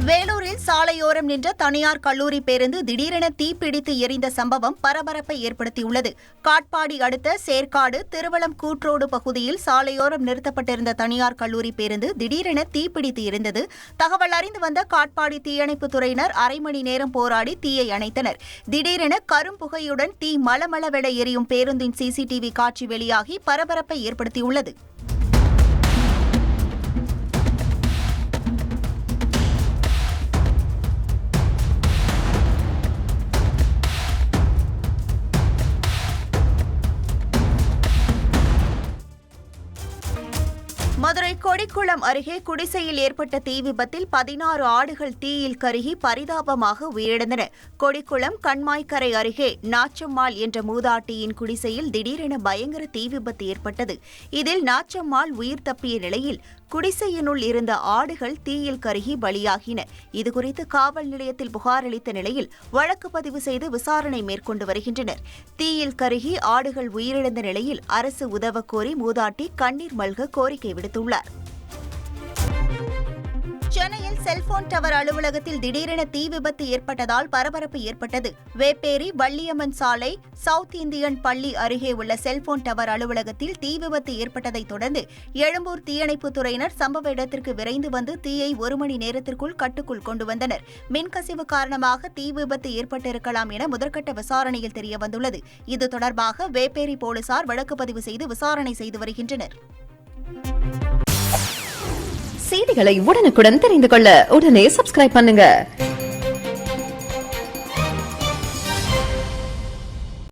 வேலூரில் சாலையோரம் நின்ற தனியார் கல்லூரி பேருந்து திடீரென தீப்பிடித்து எரிந்த சம்பவம் பரபரப்பை ஏற்படுத்தியுள்ளது. காட்பாடி அடுத்த சேர்க்காடு திருவளம் கூட்ரோடு பகுதியில் சாலையோரம் நிறுத்தப்பட்டிருந்த தனியார் கல்லூரி பேருந்து திடீரென தீப்பிடித்து எரிந்தது. தகவல் அறிந்து வந்த காட்பாடி தீயணைப்புத் துறையினர் அரை மணி நேரம் போராடி தீயை அணைத்தனர். திடீரென கரும்புகையுடன் தீ மளமளவென எரியும் பேருந்தின் சிசிடிவி காட்சி வெளியாகி பரபரப்பை ஏற்படுத்தியுள்ளது. மதுரை கொடிக்குளம் அருகே குடிசையில் ஏற்பட்ட தீ விபத்தில் 16 ஆடுகள் தீயில் கருகி பரிதாபமாக உயிரிழந்தன. கொடிக்குளம் கண்மாய்க்கரை அருகே நாச்சம்மாள் என்ற மூதாட்டியின் குடிசையில் திடீரென பயங்கர தீ விபத்து ஏற்பட்டது. இதில் நாச்சம்மாள் உயிர் தப்பிய நிலையில் குடிசையினுள் இருந்த ஆடுகள் தீயில் கருகி பலியாகின. இதுகுறித்து காவல் நிலையத்தில் புகார் அளித்த நிலையில் வழக்கு பதிவு செய்து விசாரணை மேற்கொண்டு வருகின்றனர். தீயில் கருகி ஆடுகள் உயிரிழந்த நிலையில் அரசு உதவக்கோரி மூதாட்டி கண்ணீர் மல்க கோரிக்கை விடுத்துள்ளார். சென்னையில் செல்போன் டவர் அலுவலகத்தில் திடீரென தீ விபத்து ஏற்பட்டதால் பரபரப்பு ஏற்பட்டது. வேப்பேரி வள்ளியம்மன் சாலை சவுத் இந்தியன் பள்ளி அருகே உள்ள செல்போன் டவர் அலுவலகத்தில் தீ விபத்து ஏற்பட்டதைத் தொடர்ந்து எழும்பூர் தீயணைப்புத் துறையினர் சம்பவ இடத்திற்கு விரைந்து வந்து தீயை 1 மணி நேரத்திற்குள் கட்டுக்குள் கொண்டு வந்தனர். மின்கசிவு காரணமாக தீ விபத்து ஏற்பட்டிருக்கலாம் என முதற்கட்ட விசாரணையில் தெரியவந்துள்ளது. இது தொடர்பாக வேப்பேரி போலீசார் வழக்கு பதிவு செய்து விசாரணை செய்து வருகின்றனர். செய்திகளை உடனுக்குடன் தெரிந்து கொள்ள உடனே சப்ஸ்கிரைப் பண்ணுங்க.